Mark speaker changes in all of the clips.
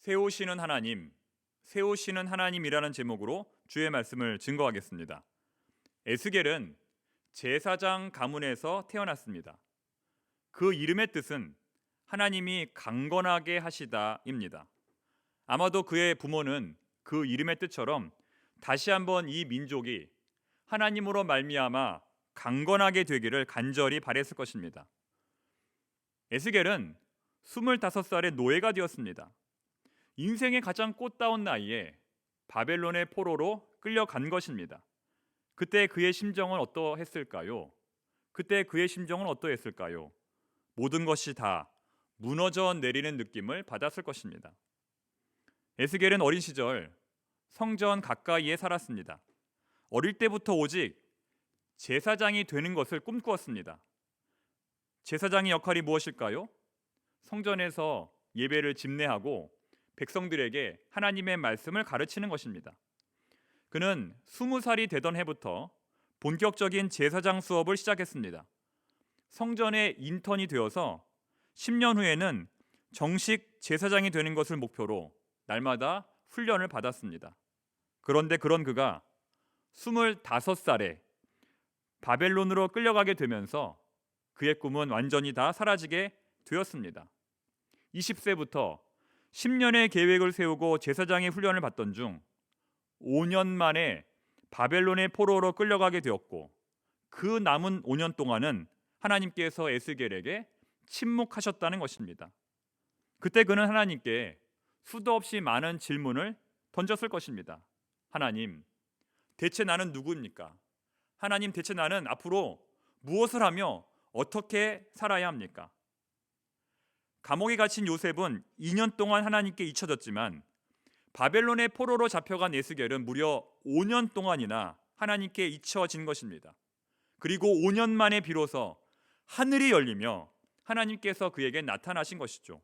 Speaker 1: 세우시는 하나님, 세우시는 하나님이라는 제목으로 주의 말씀을 증거하겠습니다. 에스겔은 제사장 가문에서 태어났습니다. 그 이름의 뜻은 하나님이 강건하게 하시다입니다. 아마도 그의 부모는 그 이름의 뜻처럼 다시 한번 이 민족이 하나님으로 말미암아 강건하게 되기를 간절히 바랬을 것입니다. 에스겔은 25살의 노예가 되었습니다. 인생의 가장 꽃다운 나이에 바벨론의 포로로 끌려간 것입니다. 그때 그의 심정은 어떠했을까요? 모든 것이 다 무너져 내리는 느낌을 받았을 것입니다. 에스겔은 어린 시절 성전 가까이에 살았습니다. 어릴 때부터 오직 제사장이 되는 것을 꿈꾸었습니다. 제사장의 역할이 무엇일까요? 성전에서 예배를 집례하고 백성들에게 하나님의 말씀을 가르치는 것입니다. 그는 20살이 되던 해부터 본격적인 제사장 수업을 시작했습니다. 성전의 인턴이 되어서 10년 후에는 정식 제사장이 되는 것을 목표로 날마다 훈련을 받았습니다. 그런데 그런 그가 25살에 바벨론으로 끌려가게 되면서 그의 꿈은 완전히 다 사라지게 되었습니다. 20세부터 10년의 계획을 세우고 제사장의 훈련을 받던 중 5년 만에 바벨론의 포로로 끌려가게 되었고, 그 남은 5년 동안은 하나님께서 에스겔에게 침묵하셨다는 것입니다. 그때 그는 하나님께 수도 없이 많은 질문을 던졌을 것입니다. 하나님, 대체 나는 누구입니까? 하나님, 대체 나는 앞으로 무엇을 하며 어떻게 살아야 합니까? 감옥에 갇힌 요셉은 2년 동안 하나님께 잊혀졌지만 바벨론의 포로로 잡혀간 에스겔은 무려 5년 동안이나 하나님께 잊혀진 것입니다. 그리고 5년 만에 비로소 하늘이 열리며 하나님께서 그에게 나타나신 것이죠.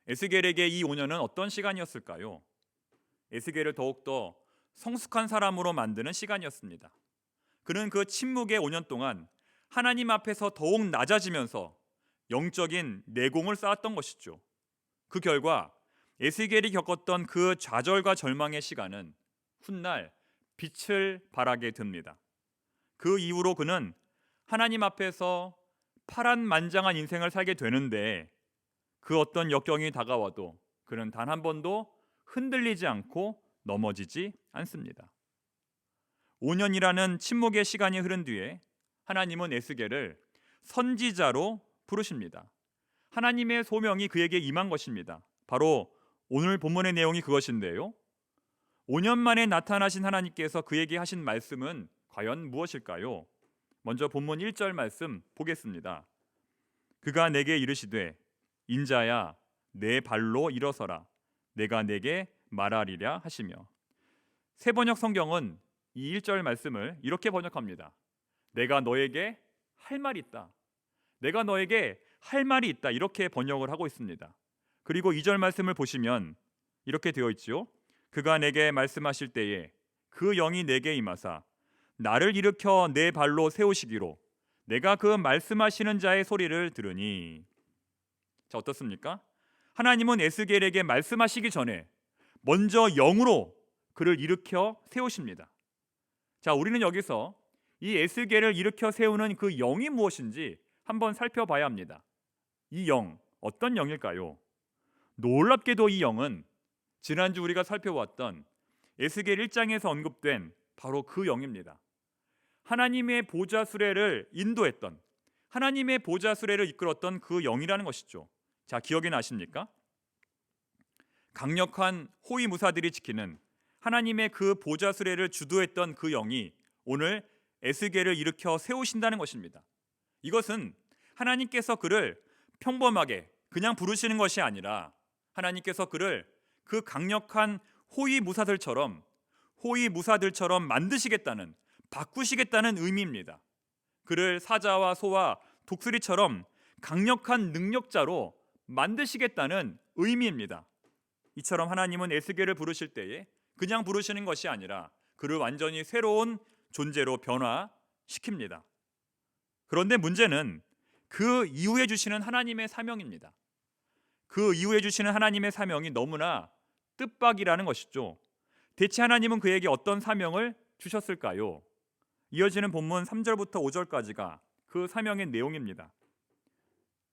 Speaker 1: 에스겔에게 이 5년은 어떤 시간이었을까요? 에스겔을 더욱더 성숙한 사람으로 만드는 시간이었습니다. 그는 그 침묵의 5년 동안 하나님 앞에서 더욱 낮아지면서 영적인 내공을 쌓았던 것이죠. 그 결과 에스겔이 겪었던 그 좌절과 절망의 시간은 훗날 빛을 발하게 됩니다. 그 이후로 그는 하나님 앞에서 파란만장한 인생을 살게 되는데, 그 어떤 역경이 다가와도 그는 단 한 번도 흔들리지 않고 넘어지지 않습니다. 5년이라는 침묵의 시간이 흐른 뒤에 하나님은 에스겔을 선지자로 부르십니다. 하나님의 소명이 그에게 임한 것입니다. 바로 오늘 본문의 내용이 그것인데요. 5년 만에 나타나신 하나님께서 그에게 하신 말씀은 과연 무엇일까요? 먼저 본문 1절 말씀 보겠습니다. 그가 내게 이르시되 인자야 내 발로 일어서라 내가 내게 말하리라 하시며. 새번역 성경은 이 1절 말씀을 이렇게 번역합니다. 내가 너에게 할 말이 있다. 내가 너에게 할 말이 있다. 이렇게 번역을 하고 있습니다. 그리고 2절 말씀을 보시면 이렇게 되어 있지요. 그가 내게 말씀하실 때에 그 영이 내게 임하사 나를 일으켜 내 발로 세우시기로 내가 그 말씀하시는 자의 소리를 들으니. 자, 어떻습니까? 하나님은 에스겔에게 말씀하시기 전에 먼저 영으로 그를 일으켜 세우십니다. 자, 우리는 여기서 이 에스겔을 일으켜 세우는 그 영이 무엇인지 한번 살펴봐야 합니다. 이 영, 어떤 영일까요? 놀랍게도 이 영은 지난주 우리가 살펴봤던 에스겔 1장에서 언급된 바로 그 영입니다. 하나님의 보좌 수레를 인도했던, 하나님의 보좌 수레를 이끌었던 그 영이라는 것이죠. 자, 기억이 나십니까? 강력한 호위무사들이 지키는 하나님의 그 보좌 수레를 주도했던 그 영이 오늘 에스겔을 일으켜 세우신다는 것입니다. 이것은 하나님께서 그를 평범하게 그냥 부르시는 것이 아니라 하나님께서 그를 그 강력한 호위무사들처럼 만드시겠다는, 바꾸시겠다는 의미입니다. 그를 사자와 소와 독수리처럼 강력한 능력자로 만드시겠다는 의미입니다. 이처럼 하나님은 에스겔을 부르실 때에 그냥 부르시는 것이 아니라 그를 완전히 새로운 존재로 변화시킵니다. 그런데 문제는 그 이후에 주시는 하나님의 사명입니다. 그 이후에 주시는 하나님의 사명이 너무나 뜻밖이라는 것이죠. 대체 하나님은 그에게 어떤 사명을 주셨을까요? 이어지는 본문 3절부터 5절까지가 그 사명의 내용입니다.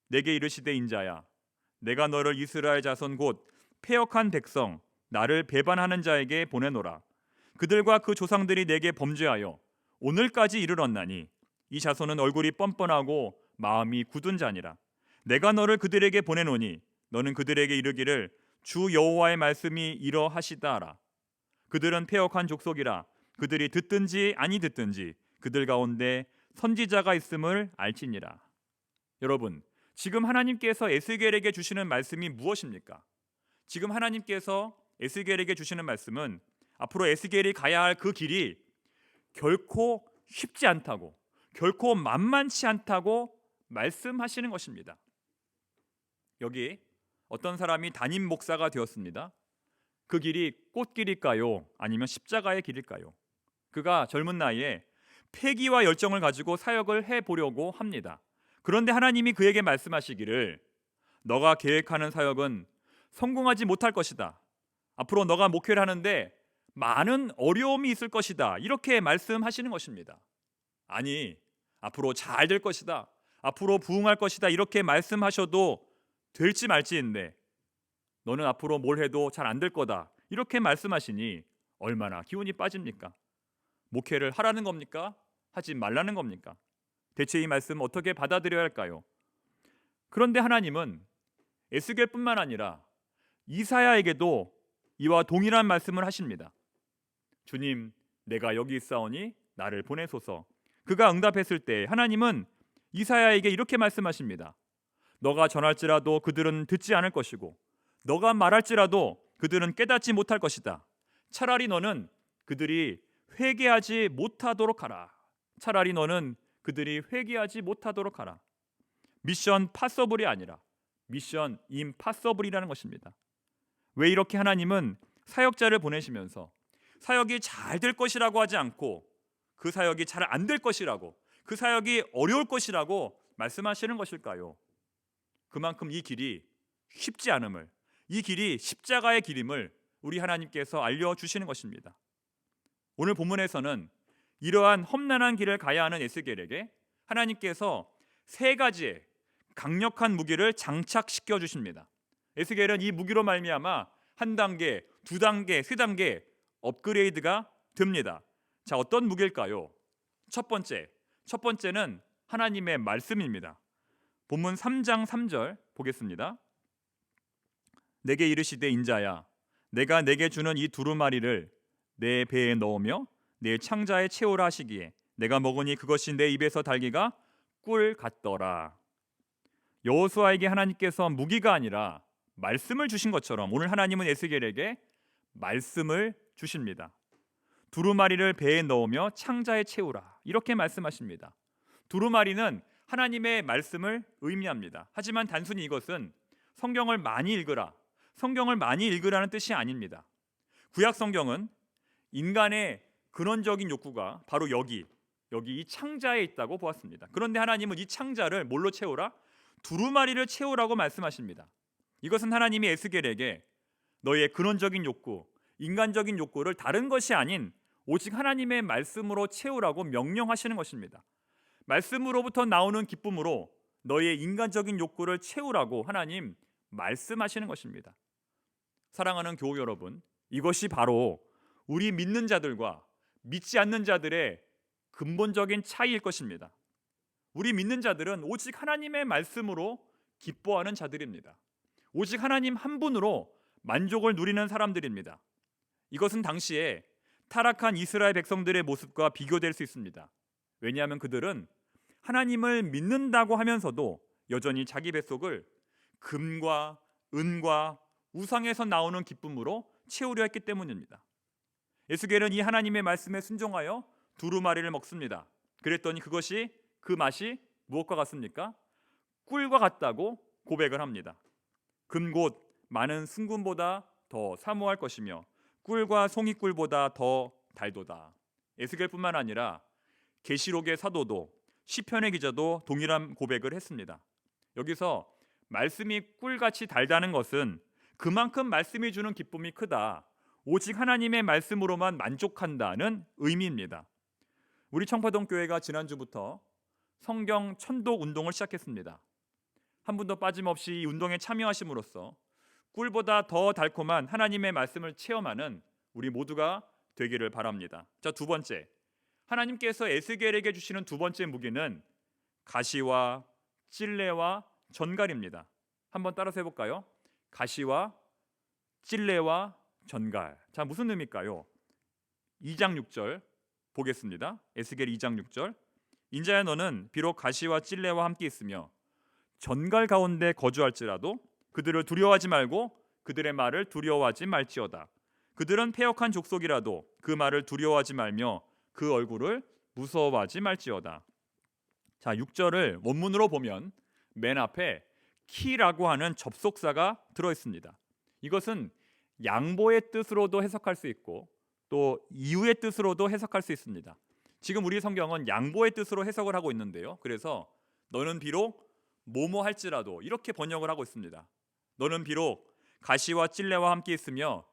Speaker 1: 내게 이르시되 인자야, 내가 너를 이스라엘 자손 곧 패역한 백성 나를 배반하는 자에게 보내노라. 그들과 그 조상들이 내게 범죄하여 오늘까지 이르렀나니 이 자손은 얼굴이 뻔뻔하고 마음이 굳은 자니라. 내가 너를 그들에게 보내노니 너는 그들에게 이르기를 주 여호와의 말씀이 이러하시다 하라. 그들은 패역한 족속이라. 그들이 듣든지 아니 듣든지 그들 가운데 선지자가 있음을 알지니라. 여러분, 지금 하나님께서 에스겔에게 주시는 말씀이 무엇입니까? 지금 하나님께서 에스겔에게 주시는 말씀은 앞으로 에스겔이 가야 할 그 길이 결코 쉽지 않다고, 결코 만만치 않다고 말씀하시는 것입니다. 여기 어떤 사람이 담임 목사가 되었습니다. 그 길이 꽃길일까요? 아니면 십자가의 길일까요? 그가 젊은 나이에 패기와 열정을 가지고 사역을 해보려고 합니다. 그런데 하나님이 그에게 말씀하시기를 너가 계획하는 사역은 성공하지 못할 것이다. 앞으로 너가 목회를 하는데 많은 어려움이 있을 것이다. 이렇게 말씀하시는 것입니다. 아니, 앞으로 잘 될 것이다. 앞으로 부흥할 것이다. 이렇게 말씀하셔도 될지 말지인데 너는 앞으로 뭘 해도 잘 안 될 거다. 이렇게 말씀하시니 얼마나 기운이 빠집니까? 목회를 하라는 겁니까? 하지 말라는 겁니까? 대체 이 말씀 어떻게 받아들여야 할까요? 그런데 하나님은 에스겔뿐만 아니라 이사야에게도 이와 동일한 말씀을 하십니다. 주님, 내가 여기 있사오니 나를 보내소서. 그가 응답했을 때 하나님은 이사야에게 이렇게 말씀하십니다. 너가 전할지라도 그들은 듣지 않을 것이고 너가 말할지라도 그들은 깨닫지 못할 것이다. 차라리 너는 그들이 회개하지 못하도록 하라. 차라리 너는 그들이 회개하지 못하도록 하라. 미션 파서블이 아니라 미션 임파서블이라는 것입니다. 왜 이렇게 하나님은 사역자를 보내시면서 사역이 잘 될 것이라고 하지 않고 그 사역이 잘 안 될 것이라고, 그 사역이 어려울 것이라고 말씀하시는 것일까요? 그만큼 이 길이 쉽지 않음을, 이 길이 십자가의 길임을 우리 하나님께서 알려주시는 것입니다. 오늘 본문에서는 이러한 험난한 길을 가야 하는 에스겔에게 하나님께서 세 가지의 강력한 무기를 장착시켜 주십니다. 에스겔은 이 무기로 말미암아 한 단계, 두 단계, 세 단계 업그레이드가 됩니다. 자, 어떤 무기일까요? 첫 번째는 하나님의 말씀입니다. 본문 3장 3절 보겠습니다. 내게 이르시되 인자야, 내가 내게 주는 이 두루마리를 내 배에 넣으며 내 창자에 채우라 하시기에 내가 먹으니 그것이 내 입에서 달기가 꿀 같더라. 여호수아에게 하나님께서 무기가 아니라 말씀을 주신 것처럼 오늘 하나님은 에스겔에게 말씀을 주십니다. 두루마리를 배에 넣으며 창자에 채우라, 이렇게 말씀하십니다. 두루마리는 하나님의 말씀을 의미합니다. 하지만 단순히 이것은 성경을 많이 읽으라, 성경을 많이 읽으라는 뜻이 아닙니다. 구약 성경은 인간의 근원적인 욕구가 바로 여기 이 창자에 있다고 보았습니다. 그런데 하나님은 이 창자를 뭘로 채우라? 두루마리를 채우라고 말씀하십니다. 이것은 하나님이 에스겔에게 너의 근원적인 욕구, 인간적인 욕구를 다른 것이 아닌 오직 하나님의 말씀으로 채우라고 명령하시는 것입니다. 말씀으로부터 나오는 기쁨으로 너의 인간적인 욕구를 채우라고 하나님 말씀하시는 것입니다. 사랑하는 교우 여러분, 이것이 바로 우리 믿는 자들과 믿지 않는 자들의 근본적인 차이일 것입니다. 우리 믿는 자들은 오직 하나님의 말씀으로 기뻐하는 자들입니다. 오직 하나님 한 분으로 만족을 누리는 사람들입니다. 이것은 당시에 타락한 이스라엘 백성들의 모습과 비교될 수 있습니다. 왜냐하면 그들은 하나님을 믿는다고 하면서도 여전히 자기 뱃속을 금과 은과 우상에서 나오는 기쁨으로 채우려 했기 때문입니다. 에스겔은 이 하나님의 말씀에 순종하여 두루마리를 먹습니다. 그랬더니 그것이, 그 맛이 무엇과 같습니까? 꿀과 같다고 고백을 합니다. 금 곧 많은 순금보다 더 사모할 것이며 꿀과 송이꿀보다 더 달도다. 에스겔뿐만 아니라 계시록의 사도도 시편의 기자도 동일한 고백을 했습니다. 여기서 말씀이 꿀같이 달다는 것은 그만큼 말씀이 주는 기쁨이 크다. 오직 하나님의 말씀으로만 만족한다는 의미입니다. 우리 청파동 교회가 지난주부터 성경 천독 운동을 시작했습니다. 한 분도 빠짐없이 이 운동에 참여하심으로써 꿀보다 더 달콤한 하나님의 말씀을 체험하는 우리 모두가 되기를 바랍니다. 자, 두 번째, 하나님께서 에스겔에게 주시는 두 번째 무기는 가시와 찔레와 전갈입니다. 한번 따라서 해볼까요? 가시와 찔레와 전갈. 자, 무슨 의미일까요? 2장 6절 보겠습니다. 에스겔 2장 6절. 인자야, 너는 비록 가시와 찔레와 함께 있으며 전갈 가운데 거주할지라도 그들을 두려워하지 말고 그들의 말을 두려워하지 말지어다. 그들은 패역한 족속이라도 그 말을 두려워하지 말며 그 얼굴을 무서워하지 말지어다. 자, 6절을 원문으로 보면 맨 앞에 키라고 하는 접속사가 들어있습니다. 이것은 양보의 뜻으로도 해석할 수 있고 또 이유의 뜻으로도 해석할 수 있습니다. 지금 우리 성경은 양보의 뜻으로 해석을 하고 있는데요. 그래서 너는 비록 뭐뭐 할지라도 이렇게 번역을 하고 있습니다. 너는 비록 가시와 찔레와 함께 있으며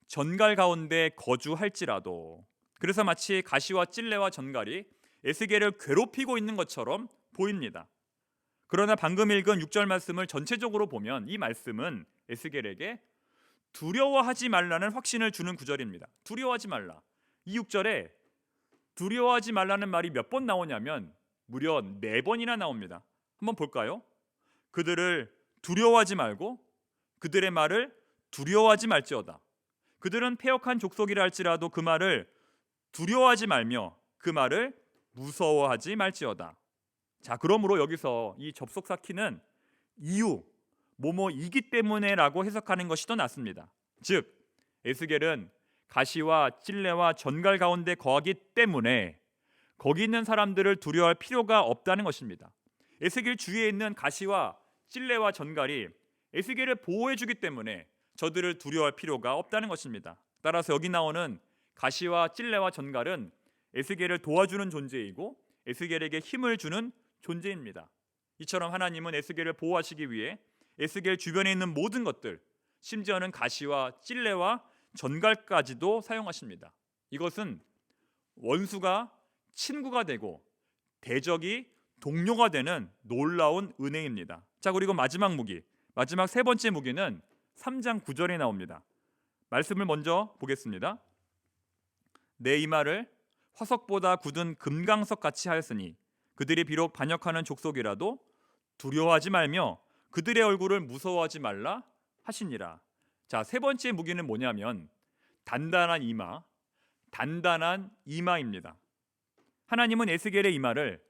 Speaker 1: 전갈 가운데 거주할지라도. 그래서 마치 가시와 찔레와 전갈이 에스겔을 괴롭히고 있는 것처럼 보입니다. 그러나 방금 읽은 6절 말씀을 전체적으로 보면 이 말씀은 에스겔에게 두려워하지 말라는 확신을 주는 구절입니다. 두려워하지 말라. 이 6절에 두려워하지 말라는 말이 몇 번 나오냐면 무려 4번이나 나옵니다. 한번 볼까요? 그들을 두려워하지 말고 그들의 말을 두려워하지 말지어다. 그들은 패역한 족속이라 할지라도 그 말을 두려워하지 말며 그 말을 무서워하지 말지어다. 자, 그러므로 여기서 이 접속사 키는 이유, 뭐뭐이기 때문에라고 해석하는 것이 더 낫습니다. 즉, 에스겔은 가시와 찔레와 전갈 가운데 거하기 때문에 거기 있는 사람들을 두려워할 필요가 없다는 것입니다. 에스겔 주위에 있는 가시와 찔레와 전갈이 에스겔을 보호해 주기 때문에 저들을 두려워할 필요가 없다는 것입니다. 따라서 여기 나오는 가시와 찔레와 전갈은 에스겔을 도와주는 존재이고 에스겔에게 힘을 주는 존재입니다. 이처럼 하나님은 에스겔을 보호하시기 위해 에스겔 주변에 있는 모든 것들, 심지어는 가시와 찔레와 전갈까지도 사용하십니다. 이것은 원수가 친구가 되고 대적이 동료가 되는 놀라운 은혜입니다. 자, 그리고 마지막 무기, 마지막 세 번째 무기는 3장 9절에 나옵니다. 말씀을 먼저 보겠습니다. 내 이마를 화석보다 굳은 금강석 같이 하였으니 그들이 비록 반역하는 족속이라도 두려워하지 말며 그들의 얼굴을 무서워하지 말라 하시니라. 자, 세 번째 무기는 뭐냐면 단단한 이마입니다. 하나님은 에스겔의 이마를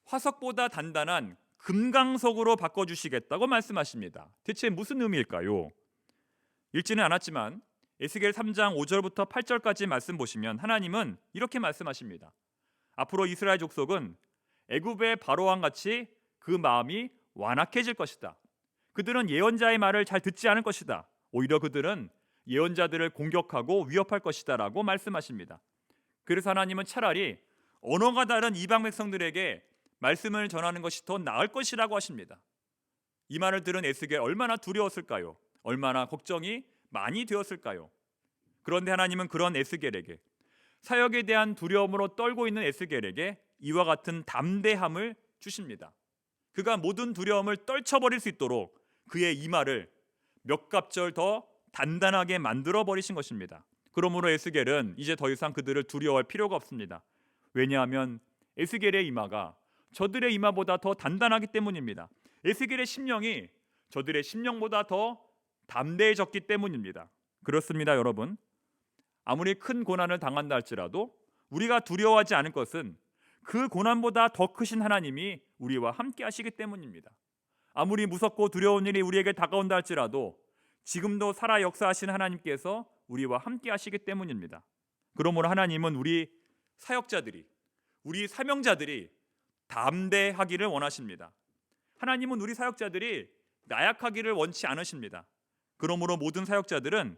Speaker 1: 화석보다 단단한 금강석으로 바꿔주시겠다고 말씀하십니다. 대체 무슨 의미일까요? 읽지는 않았지만 에스겔 3장 5절부터 8절까지 말씀 보시면 하나님은 이렇게 말씀하십니다. 앞으로 이스라엘 족속은 애굽의 바로왕 같이 그 마음이 완악해질 것이다. 그들은 예언자의 말을 잘 듣지 않을 것이다. 오히려 그들은 예언자들을 공격하고 위협할 것이다 라고 말씀하십니다. 그래서 하나님은 차라리 언어가 다른 이방 백성들에게 말씀을 전하는 것이 더 나을 것이라고 하십니다. 이 말을 들은 에스겔 얼마나 두려웠을까요? 얼마나 걱정이 많이 되었을까요? 그런데 하나님은 그런 에스겔에게, 사역에 대한 두려움으로 떨고 있는 에스겔에게 이와 같은 담대함을 주십니다. 그가 모든 두려움을 떨쳐버릴 수 있도록 그의 이마를 몇 갑절 더 단단하게 만들어 버리신 것입니다. 그러므로 에스겔은 이제 더 이상 그들을 두려워할 필요가 없습니다. 왜냐하면 에스겔의 이마가 저들의 이마보다 더 단단하기 때문입니다. 에스겔의 심령이 저들의 심령보다 더 담대해졌기 때문입니다. 그렇습니다, 여러분. 아무리 큰 고난을 당한다 할지라도 우리가 두려워하지 않을 것은 그 고난보다 더 크신 하나님이 우리와 함께 하시기 때문입니다. 아무리 무섭고 두려운 일이 우리에게 다가온다 할지라도 지금도 살아 역사하신 하나님께서 우리와 함께 하시기 때문입니다. 그러므로 하나님은 우리 사역자들이, 우리 사명자들이 담대하기를 원하십니다. 하나님은 우리 사역자들이 나약하기를 원치 않으십니다. 그러므로 모든 사역자들은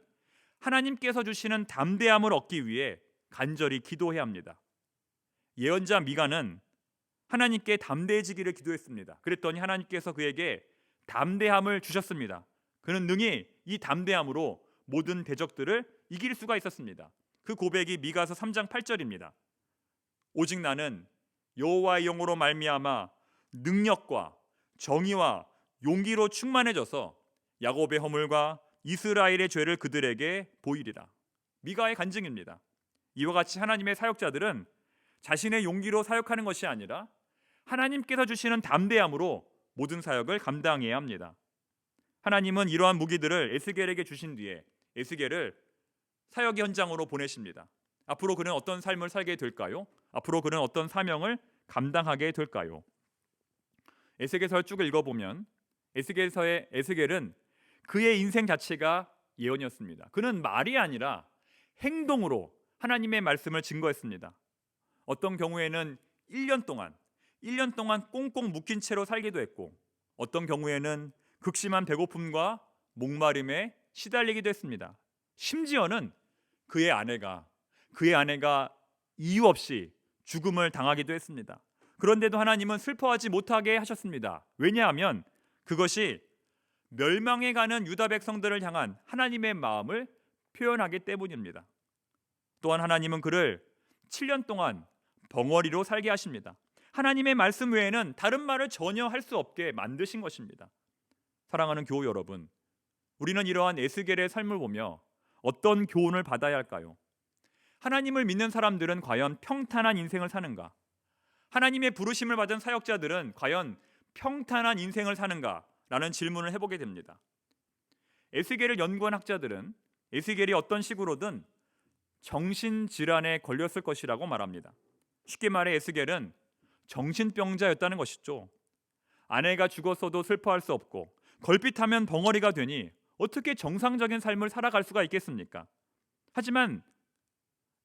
Speaker 1: 하나님께서 주시는 담대함을 얻기 위해 간절히 기도해야 합니다. 예언자 미가는 하나님께 담대해지기를 기도했습니다. 그랬더니 하나님께서 그에게 담대함을 주셨습니다. 그는 능히 이 담대함으로 모든 대적들을 이길 수가 있었습니다. 그 고백이 미가서 3장 8절입니다. 오직 나는 여호와의 영으로 말미암아 능력과 정의와 용기로 충만해져서 야곱의 허물과 이스라엘의 죄를 그들에게 보이리라. 미가의 간증입니다. 이와 같이 하나님의 사역자들은 자신의 용기로 사역하는 것이 아니라 하나님께서 주시는 담대함으로 모든 사역을 감당해야 합니다. 하나님은 이러한 무기들을 에스겔에게 주신 뒤에 에스겔을 사역 현장으로 보내십니다. 앞으로 그는 어떤 삶을 살게 될까요? 앞으로 그는 어떤 사명을 감당하게 될까요? 에스겔서를 쭉 읽어보면 에스겔서의 에스겔은 그의 인생 자체가 예언이었습니다. 그는 말이 아니라 행동으로 하나님의 말씀을 증거했습니다. 어떤 경우에는 1년 동안 꽁꽁 묶인 채로 살기도 했고, 어떤 경우에는 극심한 배고픔과 목마름에 시달리기도 했습니다. 심지어는 그의 아내가 이유 없이 죽음을 당하기도 했습니다. 그런데도 하나님은 슬퍼하지 못하게 하셨습니다. 왜냐하면 그것이 멸망해 가는 유다 백성들을 향한 하나님의 마음을 표현하기 때문입니다. 또한 하나님은 그를 7년 동안 벙어리로 살게 하십니다. 하나님의 말씀 외에는 다른 말을 전혀 할 수 없게 만드신 것입니다. 사랑하는 교우 여러분, 우리는 이러한 에스겔의 삶을 보며 어떤 교훈을 받아야 할까요? 하나님을 믿는 사람들은 과연 평탄한 인생을 사는가? 하나님의 부르심을 받은 사역자들은 과연 평탄한 인생을 사는가? 라는 질문을 해보게 됩니다. 에스겔을 연구한 학자들은 에스겔이 어떤 식으로든 정신질환에 걸렸을 것이라고 말합니다. 쉽게 말해 에스겔은 정신병자였다는 것이죠. 아내가 죽었어도 슬퍼할 수 없고 걸핏하면 벙어리가 되니 어떻게 정상적인 삶을 살아갈 수가 있겠습니까? 하지만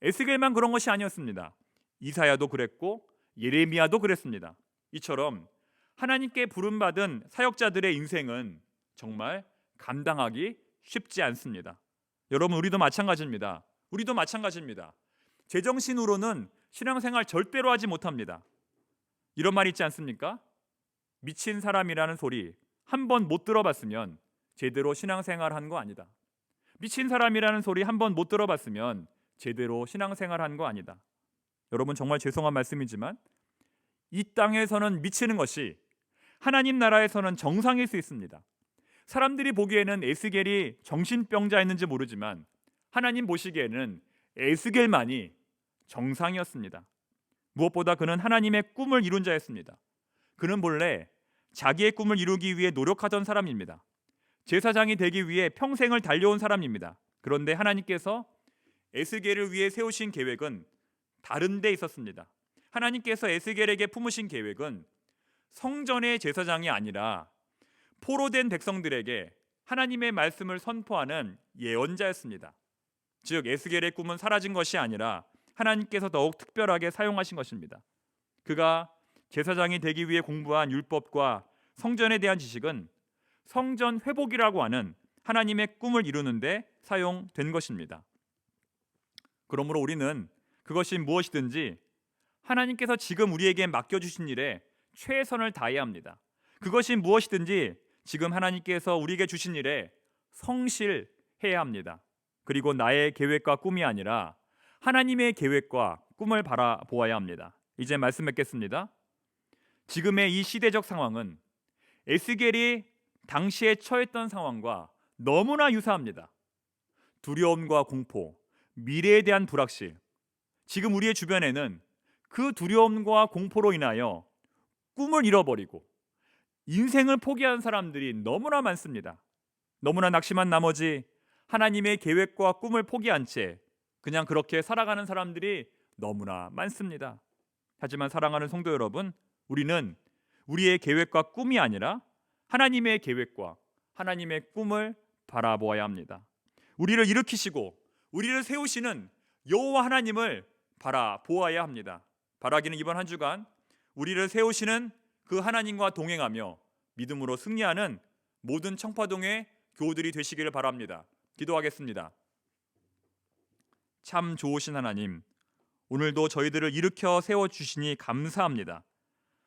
Speaker 1: 에스겔만 그런 것이 아니었습니다. 이사야도 그랬고 예레미야도 그랬습니다. 이처럼 하나님께 부름받은 사역자들의 인생은 정말 감당하기 쉽지 않습니다. 여러분, 우리도 마찬가지입니다. 제정신으로는 신앙생활 절대로 하지 못합니다. 이런 말 있지 않습니까? 미친 사람이라는 소리 한 번 못 들어봤으면 제대로 신앙생활 한 거 아니다. 미친 사람이라는 소리 한 번 못 들어봤으면 제대로 신앙생활 한 거 아니다. 여러분, 정말 죄송한 말씀이지만 이 땅에서는 미치는 것이 하나님 나라에서는 정상일 수 있습니다. 사람들이 보기에는 에스겔이 정신병자였는지 모르지만 하나님 보시기에는 에스겔만이 정상이었습니다. 무엇보다 그는 하나님의 꿈을 이룬 자였습니다. 그는 본래 자기의 꿈을 이루기 위해 노력하던 사람입니다. 제사장이 되기 위해 평생을 달려온 사람입니다. 그런데 하나님께서 에스겔을 위해 세우신 계획은 다른 데 있었습니다. 하나님께서 에스겔에게 품으신 계획은 성전의 제사장이 아니라 포로된 백성들에게 하나님의 말씀을 선포하는 예언자였습니다. 즉 에스겔의 꿈은 사라진 것이 아니라 하나님께서 더욱 특별하게 사용하신 것입니다. 그가 제사장이 되기 위해 공부한 율법과 성전에 대한 지식은 성전 회복이라고 하는 하나님의 꿈을 이루는 데 사용된 것입니다. 그러므로 우리는 그것이 무엇이든지 하나님께서 지금 우리에게 맡겨주신 일에 최선을 다해야 합니다. 그것이 무엇이든지 지금 하나님께서 우리에게 주신 일에 성실해야 합니다. 그리고 나의 계획과 꿈이 아니라 하나님의 계획과 꿈을 바라보아야 합니다. 이제 말씀 맺겠습니다. 지금의 이 시대적 상황은 에스겔이 당시에 처했던 상황과 너무나 유사합니다. 두려움과 공포, 미래에 대한 불확실. 지금 우리의 주변에는 그 두려움과 공포로 인하여 꿈을 잃어버리고 인생을 포기한 사람들이 너무나 많습니다. 너무나 낙심한 나머지 하나님의 계획과 꿈을 포기한 채 그냥 그렇게 살아가는 사람들이 너무나 많습니다. 하지만 사랑하는 성도 여러분, 우리는 우리의 계획과 꿈이 아니라 하나님의 계획과 하나님의 꿈을 바라보아야 합니다. 우리를 일으키시고 우리를 세우시는 여호와 하나님을 바라보아야 합니다. 바라기는 이번 한 주간 우리를 세우시는 그 하나님과 동행하며 믿음으로 승리하는 모든 청파동의 교우들이 되시기를 바랍니다. 기도하겠습니다. 참 좋으신 하나님, 오늘도 저희들을 일으켜 세워주시니 감사합니다.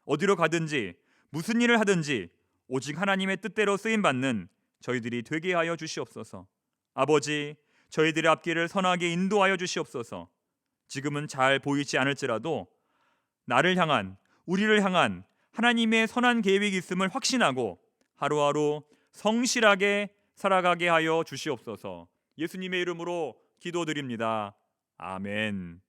Speaker 1: 어디로 가든지 무슨 일을 하든지 오직 하나님의 뜻대로 쓰임 받는 저희들이 되게 하여 주시옵소서. 아버지, 저희들의 앞길을 선하게 인도하여 주시옵소서. 지금은 잘 보이지 않을지라도 나를 향한, 우리를 향한 하나님의 선한 계획이 있음을 확신하고 하루하루 성실하게 살아가게 하여 주시옵소서. 예수님의 이름으로 기도드립니다. 아멘.